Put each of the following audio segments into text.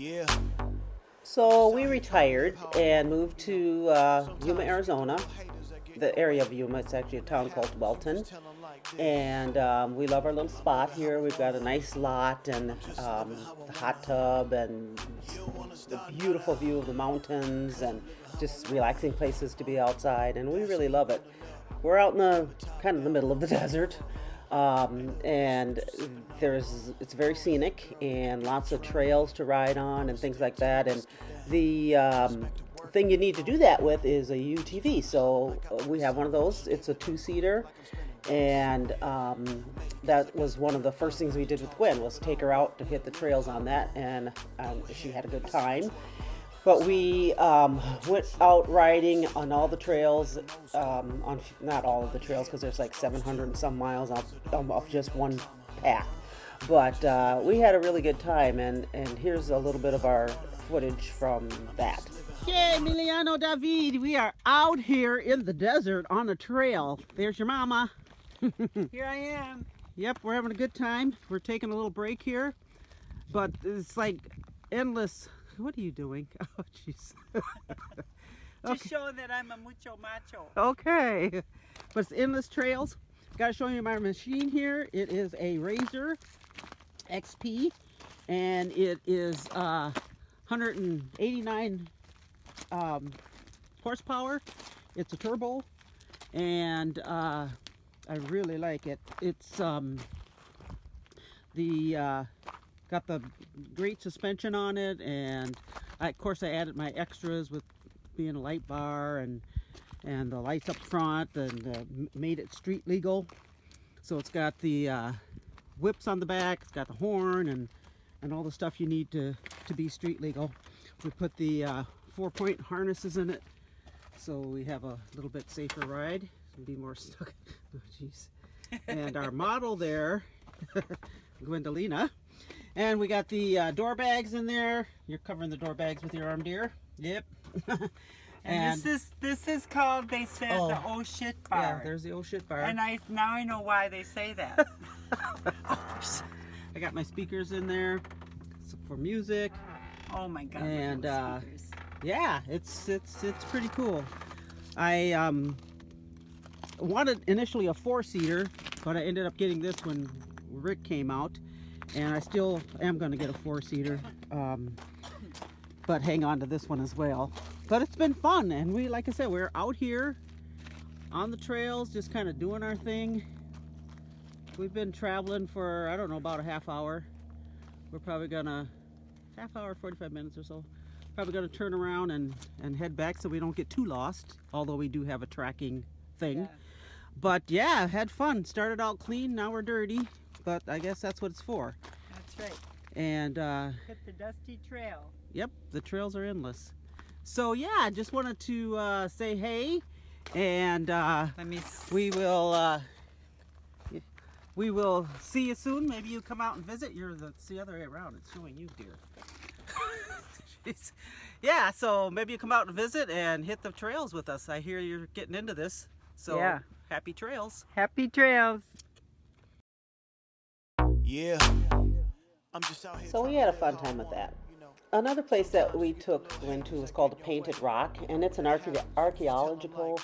Yeah. So we retired and moved to Yuma, Arizona, the area of Yuma. It's actually a town called Wellton. And we love our little spot here. We've got a nice lot and the hot tub and the beautiful view of the mountains and just relaxing places to be outside. And we really love it. We're out in the kind of the middle of the desert. And it's very scenic and lots of trails to ride on and things like that. And the thing you need to do that with is a UTV. So we have one of those. It's a two-seater, and that was one of the first things we did with Gwen, was take her out to hit the trails on that, and she had a good time. But we went out riding on all the trails, on not all of the trails, because there's like 700 and some miles off just one path. But we had a really good time, and here's a little bit of our footage from that. Okay, Emiliano David, we are out here in the desert on a trail. There's your mama. Here I am. Yep, we're having a good time. We're taking a little break here, but it's like endless. What are you doing? Oh, jeez. Just showing that I'm a mucho macho. Okay, but it's endless trails. Got to show you my machine here. It is a Razor XP, and it is 189 horsepower. It's a turbo, and I really like it. It's got the great suspension on it, and of course I added my extras with being a light bar and the lights up front, and made it street legal. So it's got the whips on the back, it's got the horn and all the stuff you need to be street legal. We put the 4-point harnesses in it, so we have a little bit safer ride and be more stuck. Oh, jeez. And our model there, Gwendolina. And we got the door bags in there. You're covering the door bags with your arm, dear. Yep. And this is called, they said, the oh shit bar. Yeah, there's the oh shit bar. And now I know why they say that. I got my speakers in there for music. Oh my God. And yeah, it's pretty cool. I wanted initially a 4-seater, but I ended up getting this when Rick came out. And I still am going to get a 4-seater, but hang on to this one as well. But it's been fun, and we, like I said, we're out here on the trails, just kind of doing our thing. We've been traveling for, I don't know, about a half hour. We're probably gonna, half hour, 45 minutes or so. Probably gonna turn around and head back so we don't get too lost, although we do have a tracking thing. Yeah. But yeah, had fun. Started out clean, now we're dirty. But I guess that's what it's for. That's right. And hit the dusty trail. Yep, the trails are endless. So yeah, just wanted to say hey, and we will see you soon. Maybe you come out and visit. It's the other way around. It's showing you, dear. Jeez. Yeah, so maybe you come out and visit and hit the trails with us. I hear you're getting into this. So yeah. Happy trails. Happy trails. Yeah. I'm just out here. So we had a fun time with that. Another place that we took Gwen to was called Painted Rock, and it's an archaeological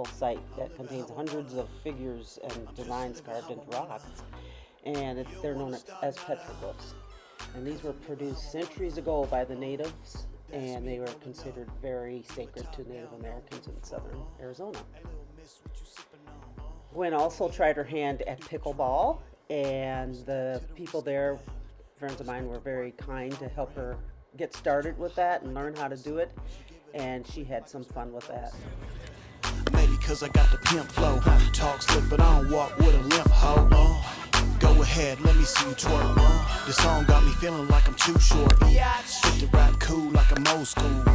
site that contains hundreds of figures and designs carved into rocks, and they're known as petroglyphs. And these were produced centuries ago by the natives, and they were considered very sacred to Native Americans in southern Arizona. Gwen also tried her hand at pickleball, and the people there, friends of mine, were very kind to help her get started with that and learn how to do it, and she had some fun with that. Maybe cause I got the pimp flow. Talk slick, but I don't walk with a limp hoe. Go ahead, let me see you twerk. This song got me feeling like I'm too short. Spit the rap cool like I'm old school.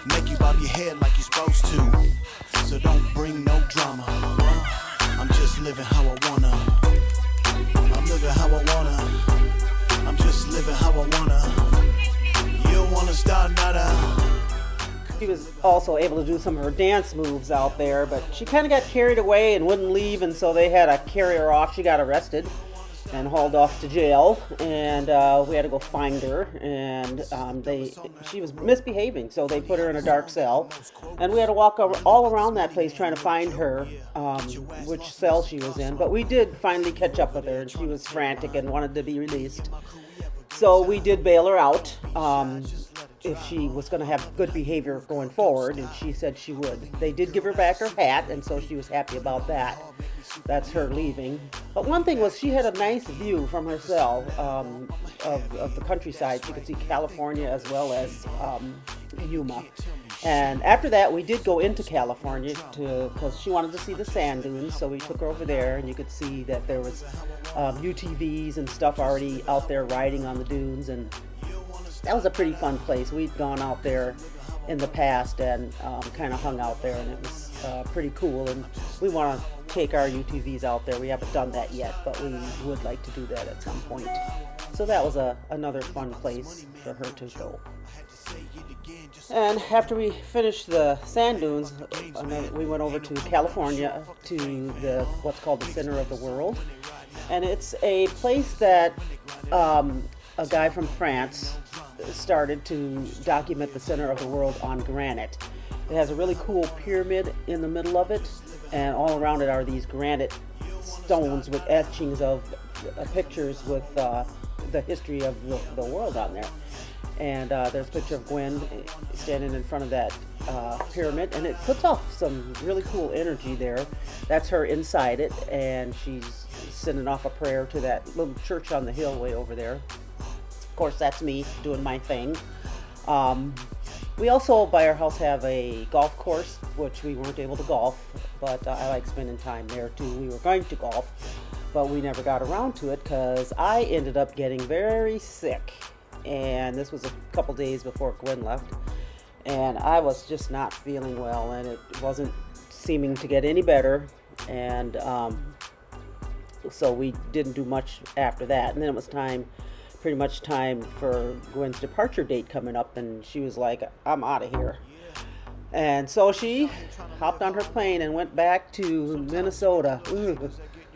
Make you bob your head like you're supposed to. So don't bring no drama. I'm just living how I wanna. I'm living how I wanna. I'm just living how I wanna. You don't wanna start nada. She was also able to do some of her dance moves out there, but she kind of got carried away and wouldn't leave, and so they had to carry her off. She got arrested, and hauled off to jail, and we had to go find her, and she was misbehaving, so they put her in a dark cell, and we had to walk all around that place trying to find her, which cell she was in, but we did finally catch up with her, and she was frantic and wanted to be released. So we did bail her out if she was going to have good behavior going forward, and she said she would. They did give her back her hat, and so she was happy about that. That's her leaving. But one thing was she had a nice view from her cell of the countryside. She could see California as well as Yuma. And after that, we did go into California because she wanted to see the sand dunes, so we took her over there, and you could see that there was UTVs and stuff already out there riding on the dunes, and that was a pretty fun place. We'd gone out there in the past and kind of hung out there, and it was pretty cool, and we want to take our UTVs out there. We haven't done that yet, but we would like to do that at some point. So that was another fun place for her to go. And after we finished the sand dunes, we went over to California to what's called the Center of the World. And it's a place that a guy from France started to document the center of the world on granite. It has a really cool pyramid in the middle of it, and all around it are these granite stones with etchings of pictures with the history of the world on there. And there's a picture of Gwen standing in front of that pyramid, and it puts off some really cool energy there. That's her inside it, and she's sending off a prayer to that little church on the hill way over there. Of course, that's me doing my thing. We also, by our house, have a golf course, which we weren't able to golf, but I like spending time there too. We were going to golf, but we never got around to it because I ended up getting very sick. And this was a couple days before Gwen left, and I was just not feeling well, and it wasn't seeming to get any better, and so we didn't do much after that. And then it was pretty much time for Gwen's departure date coming up, and she was like, I'm out of here. And so she hopped on her plane and went back to Minnesota. Ooh,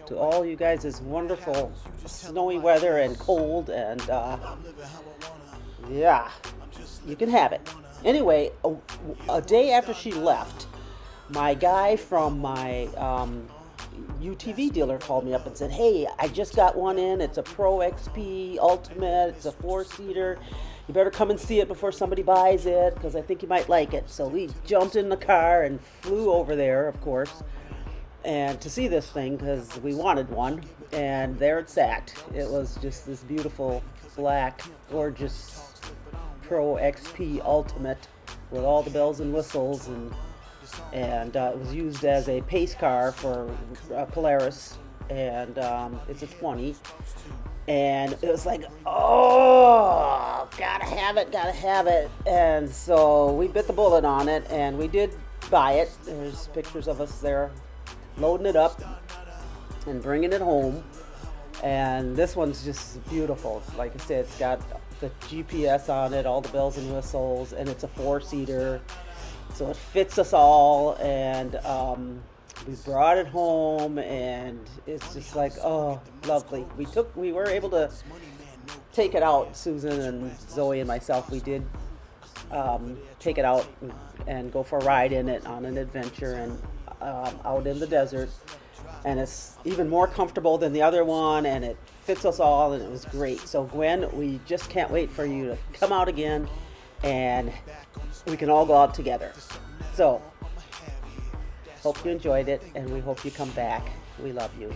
to all you guys, this wonderful snowy weather and cold, and yeah, you can have it. Anyway, a day after she left, my guy from my UTV dealer called me up and said, hey, I just got one in. It's a Pro XP Ultimate. It's a 4-seater. You better come and see it before somebody buys it, because I think you might like it. So we jumped in the car and flew over there, of course, and to see this thing because we wanted one. And there it sat. It was just this beautiful, black, gorgeous Pro XP Ultimate with all the bells and whistles, and it was used as a pace car for Polaris, and it's a 20, and it was like, oh, gotta have it, and so we bit the bullet on it, and we did buy it. There's pictures of us there loading it up and bringing it home, and this one's just beautiful. Like I said, it's got the GPS on it, all the bells and whistles, and it's a 4-seater, so it fits us all, and we brought it home, and it's just like, oh, lovely. We were able to take it out, Susan and Zoe and myself. We did take it out and go for a ride in it on an adventure, and out in the desert, and it's even more comfortable than the other one, and it fits us all, and it was great. So Gwen, we just can't wait for you to come out again, and we can all go out together. So hope you enjoyed it, and we hope you come back. We love you.